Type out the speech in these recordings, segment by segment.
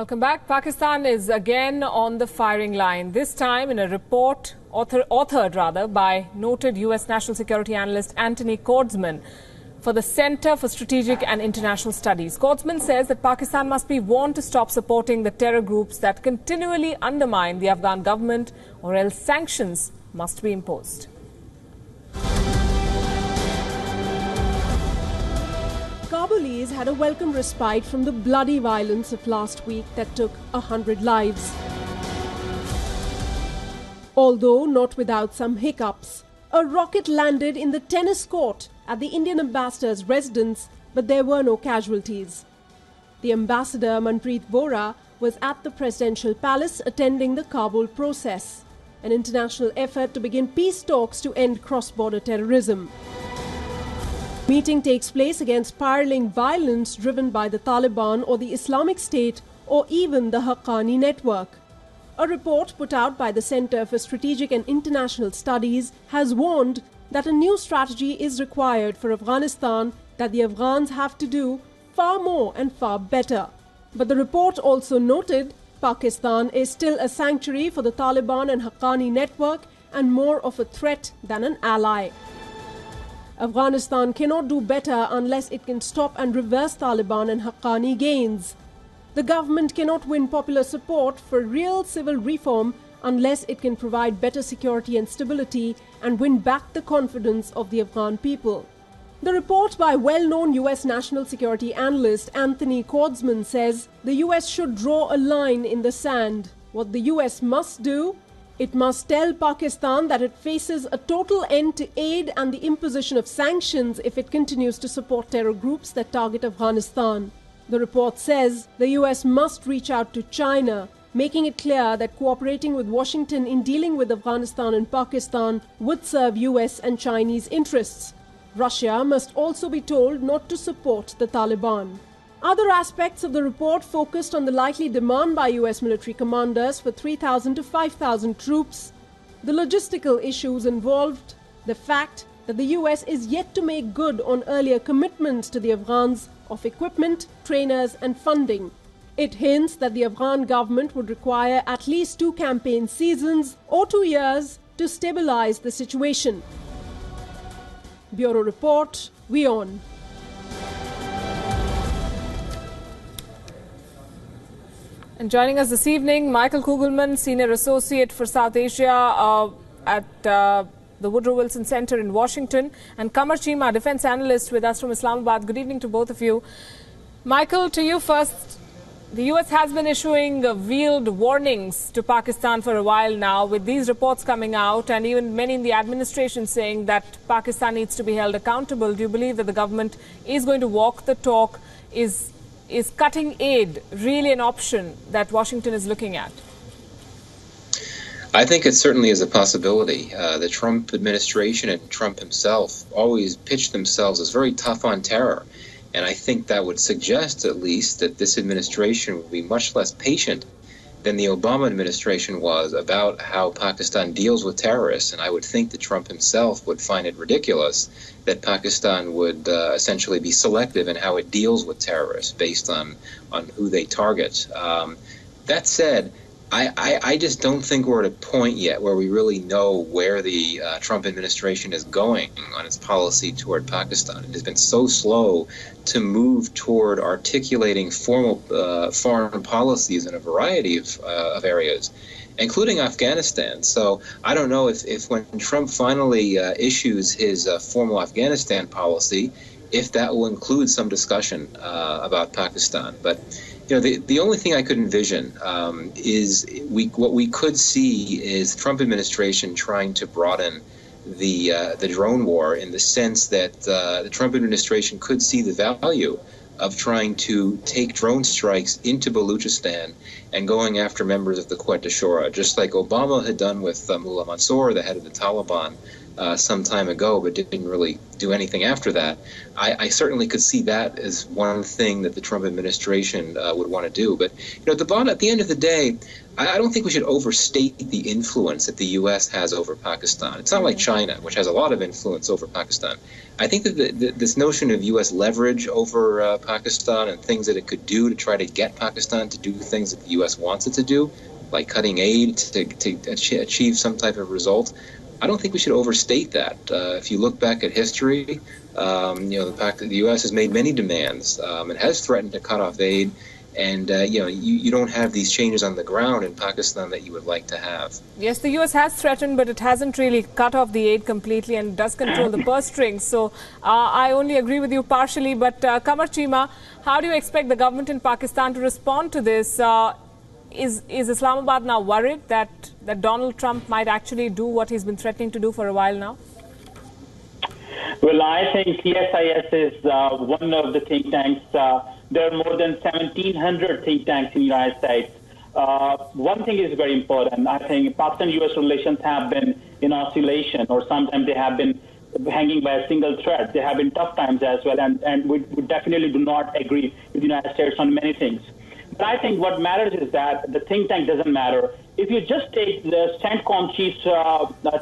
Welcome back. Pakistan is again on the firing line, this time in a report authored by noted U.S. national security analyst Anthony Cordesman for the Center for Strategic and International Studies. Cordesman says that Pakistan must be warned to stop supporting the terror groups that continually undermine the Afghan government, or else sanctions must be imposed. Kabulis had a welcome respite from the bloody violence of last week that took 100 lives. Although not without some hiccups. A rocket landed in the tennis court at the Indian ambassador's residence, but there were no casualties. The ambassador, Manpreet Vohra, was at the presidential palace attending the Kabul process, an international effort to begin peace talks to end cross-border terrorism. Meeting takes place against spiraling violence driven by the Taliban or the Islamic State or even the Haqqani network. A report put out by the Center for Strategic and International Studies has warned that a new strategy is required for Afghanistan, that the Afghans have to do far more and far better. But the report also noted Pakistan is still a sanctuary for the Taliban and Haqqani network and more of a threat than an ally. Afghanistan cannot do better unless it can stop and reverse Taliban and Haqqani gains. The government cannot win popular support for real civil reform unless it can provide better security and stability and win back the confidence of the Afghan people. The report by well-known U.S. national security analyst Anthony Cordesman says the U.S. should draw a line in the sand. What the U.S. must do: it must tell Pakistan that it faces a total end to aid and the imposition of sanctions if it continues to support terror groups that target Afghanistan. The report says the US must reach out to China, making it clear that cooperating with Washington in dealing with Afghanistan and Pakistan would serve US and Chinese interests. Russia must also be told not to support the Taliban. Other aspects of the report focused on the likely demand by US military commanders for 3,000 to 5,000 troops, the logistical issues involved, the fact that the US is yet to make good on earlier commitments to the Afghans of equipment, trainers and funding. It hints that the Afghan government would require at least 2 campaign seasons or 2 years to stabilize the situation. Bureau Report, WION. And joining us this evening, Michael Kugelman, Senior Associate for South Asia at the Woodrow Wilson Center in Washington, and Kamar Chima, Defense Analyst with us from Islamabad. Good evening to both of you. Michael, to you first. The US has been issuing veiled warnings to Pakistan for a while now, with these reports coming out and even many in the administration saying that Pakistan needs to be held accountable. Do you believe that the government is going to walk the talk? Is cutting aid really an option that Washington is looking at? I think it certainly is a possibility. The Trump administration and Trump himself always pitched themselves as very tough on terror. And I think that would suggest, at least, that this administration would be much less patient than the Obama administration was about how Pakistan deals with terrorists. And I would think that Trump himself would find it ridiculous that Pakistan would essentially be selective in how it deals with terrorists based on who they target. That said, I just don't think we're at a point yet where we really know where the Trump administration is going on its policy toward Pakistan. It has been so slow to move toward articulating formal foreign policies in a variety of areas, including Afghanistan. So I don't know if when Trump finally issues his formal Afghanistan policy, if that will include some discussion about Pakistan. But you know, the only thing I could envision is what we could see is the Trump administration trying to broaden the drone war, in the sense that the Trump administration could see the value of trying to take drone strikes into Baluchistan and going after members of the Quetta Shura, just like Obama had done with Mullah Mansour, the head of the Taliban, some time ago, but didn't really do anything after that. I certainly could see that as one thing that the Trump administration would want to do. But you know, at the end of the day, I don't think we should overstate the influence that the U.S. has over Pakistan. It's not like China, which has a lot of influence over Pakistan. I think that this notion of U.S. leverage over Pakistan and things that it could do to try to get Pakistan to do things that the U.S. wants it to do, like cutting aid to achieve some type of result, I don't think we should overstate that. If you look back at history, the U.S. has made many demands and has threatened to cut off aid. And, you don't have these changes on the ground in Pakistan that you would like to have. Yes, the U.S. has threatened, but it hasn't really cut off the aid completely and does control the purse strings. So I only agree with you partially. But Qamar Cheema, how do you expect the government in Pakistan to respond to this? Is Islamabad now worried that Donald Trump might actually do what he's been threatening to do for a while now? Well, I think CSIS is one of the think tanks. There are more than 1,700 think tanks in the United States. One thing is very important. I think Pakistan-U.S. relations have been in oscillation, or sometimes they have been hanging by a single thread. There have been tough times as well, and we definitely do not agree with the United States on many things. But I think what matters is that the think tank doesn't matter. If you just take the CENTCOM chief's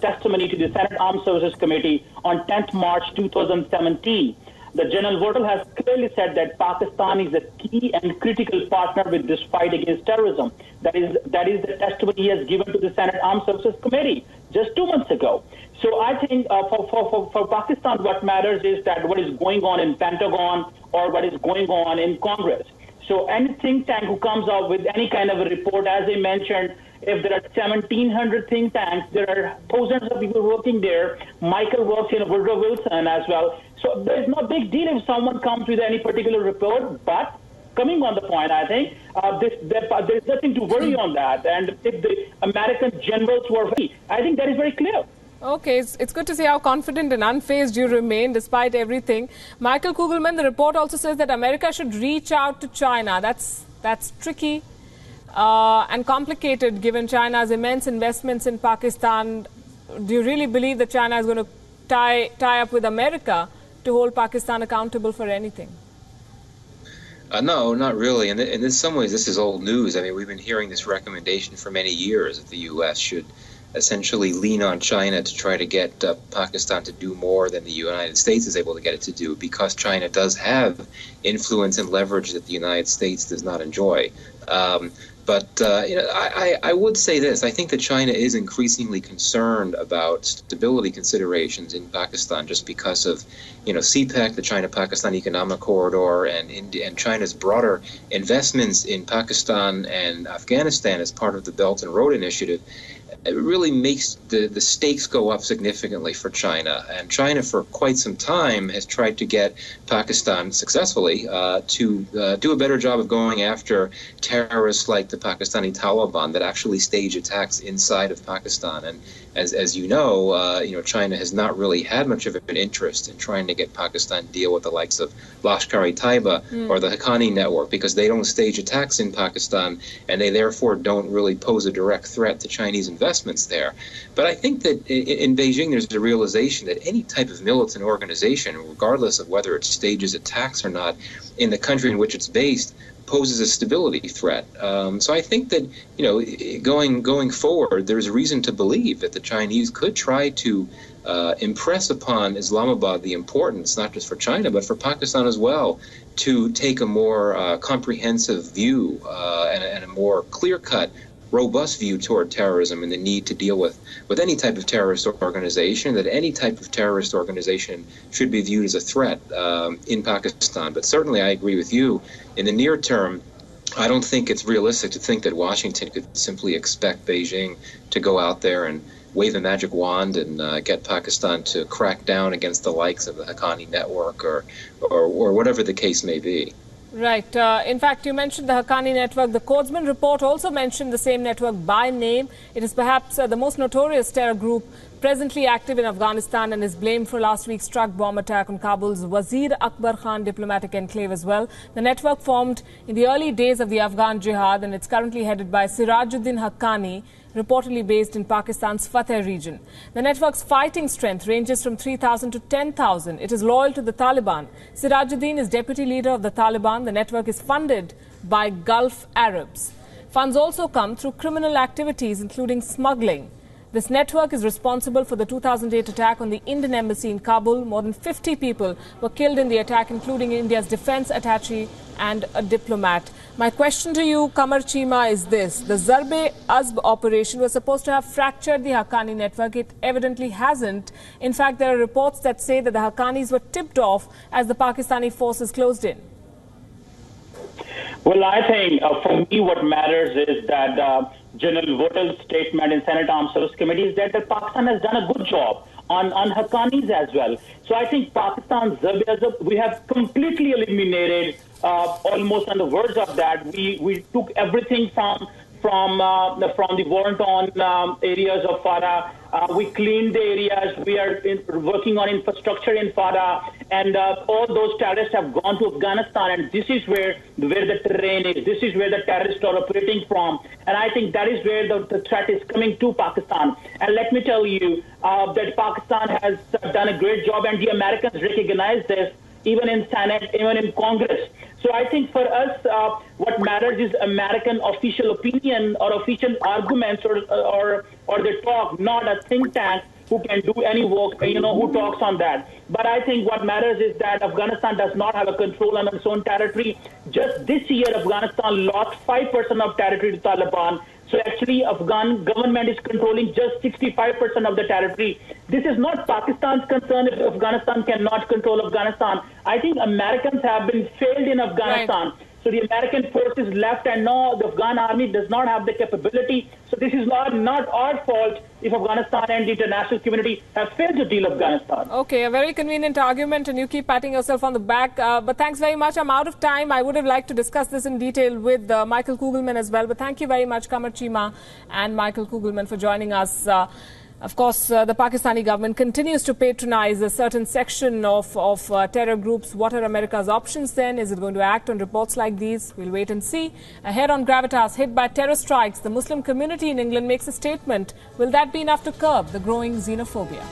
testimony to the Senate Armed Services Committee on 10th March 2017, the General Votel has clearly said that Pakistan is a key and critical partner with this fight against terrorism. That is the testimony he has given to the Senate Armed Services Committee just 2 months ago. So I think for Pakistan, what matters is that what is going on in Pentagon or what is going on in Congress. So any think tank who comes out with any kind of a report, as I mentioned, if there are 1,700 think tanks, there are thousands of people working there. Michael works in Woodrow Wilson as well. So there's no big deal if someone comes with any particular report. But coming on the point, I think there's nothing to worry on that. And if the American generals were free, I think that is very clear. Okay, it's good to see how confident and unfazed you remain despite everything. Michael Kugelman, the report also says that America should reach out to China. That's tricky and complicated given China's immense investments in Pakistan. Do you really believe that China is going to tie up with America to hold Pakistan accountable for anything? No, not really. And in some ways, this is old news. I mean, we've been hearing this recommendation for many years that the U.S. should essentially lean on China to try to get Pakistan to do more than the United States is able to get it to do, because China does have influence and leverage that the United States does not enjoy. I would say this. I think that China is increasingly concerned about stability considerations in Pakistan just because of, CPEC, the China-Pakistan Economic Corridor, and China's broader investments in Pakistan and Afghanistan as part of the Belt and Road Initiative. It really makes the stakes go up significantly for China. And China, for quite some time, has tried to get Pakistan successfully to do a better job of going after terrorists like the Pakistani Taliban that actually stage attacks inside of Pakistan. And as you know, China has not really had much of an interest in trying to get Pakistan to deal with the likes of Lashkar-e-Taiba or the Haqqani network, because they don't stage attacks in Pakistan, and they therefore don't really pose a direct threat to Chinese investments there. But I think that in Beijing there's a realization that any type of militant organization, regardless of whether it stages attacks or not in the country in which it's based, poses a stability threat. So I think that, going forward, there's reason to believe that the Chinese could try to impress upon Islamabad the importance, not just for China, but for Pakistan as well, to take a more comprehensive view and a more clear-cut, robust view toward terrorism and the need to deal with any type of terrorist organization, that any type of terrorist organization should be viewed as a threat in Pakistan. But certainly I agree with you. In the near term, I don't think it's realistic to think that Washington could simply expect Beijing to go out there and wave a magic wand and get Pakistan to crack down against the likes of the Haqqani network or whatever the case may be. Right. In fact, you mentioned the Haqqani network. The Codsman report also mentioned the same network by name. It is perhaps the most notorious terror group presently active in Afghanistan and is blamed for last week's truck bomb attack on Kabul's Wazir Akbar Khan diplomatic enclave as well. The network formed in the early days of the Afghan jihad, and it's currently headed by Sirajuddin Haqqani, reportedly based in Pakistan's Fateh region. The network's fighting strength ranges from 3,000 to 10,000. It is loyal to the Taliban. Sirajuddin is deputy leader of the Taliban. The network is funded by Gulf Arabs. Funds also come through criminal activities, including smuggling. This network is responsible for the 2008 attack on the Indian embassy in Kabul. More than 50 people were killed in the attack, including India's defense attaché and a diplomat. My question to you, Qamar Cheema, is this. The Zarb-e-Azb operation was supposed to have fractured the Haqqani network. It evidently hasn't. In fact, there are reports that say that the Haqqanis were tipped off as the Pakistani forces closed in. Well, I think for me what matters is that General Votel's statement in Senate Armed Services Committee is that Pakistan has done a good job on Haqqanis as well. So I think Pakistan's Zarb-e-Azb, we have completely eliminated, almost on the verge of that. We took everything from the war-torn areas of Farah. We cleaned the areas. We are working on infrastructure in Farah, and all those terrorists have gone to Afghanistan. And this is where the terrain is. This is where the terrorists are operating from. And I think that is where the threat is coming to Pakistan. And let me tell you that Pakistan has done a great job, and the Americans recognize this, even in Senate, even in Congress. So I think for us, what matters is American official opinion or official arguments or the talk, not a think tank who can do any work, who talks on that. But I think what matters is that Afghanistan does not have a control on its own territory. Just this year, Afghanistan lost 5% of territory to Taliban. So actually, Afghan government is controlling just 65% of the territory. This is not Pakistan's concern if Afghanistan cannot control Afghanistan. I think Americans have been failed in Afghanistan. Right. So the American forces left, and now the Afghan army does not have the capability. So this is not our fault if Afghanistan and the international community have failed to deal with Afghanistan. Okay, a very convenient argument, and you keep patting yourself on the back. But thanks very much. I'm out of time. I would have liked to discuss this in detail with Michael Kugelman as well. But thank you very much, Qamar Cheema and Michael Kugelman, for joining us. Of course, the Pakistani government continues to patronize a certain section of terror groups. What are America's options then? Is it going to act on reports like these? We'll wait and see. Ahead on Gravitas, hit by terror strikes, the Muslim community in England makes a statement. Will that be enough to curb the growing xenophobia?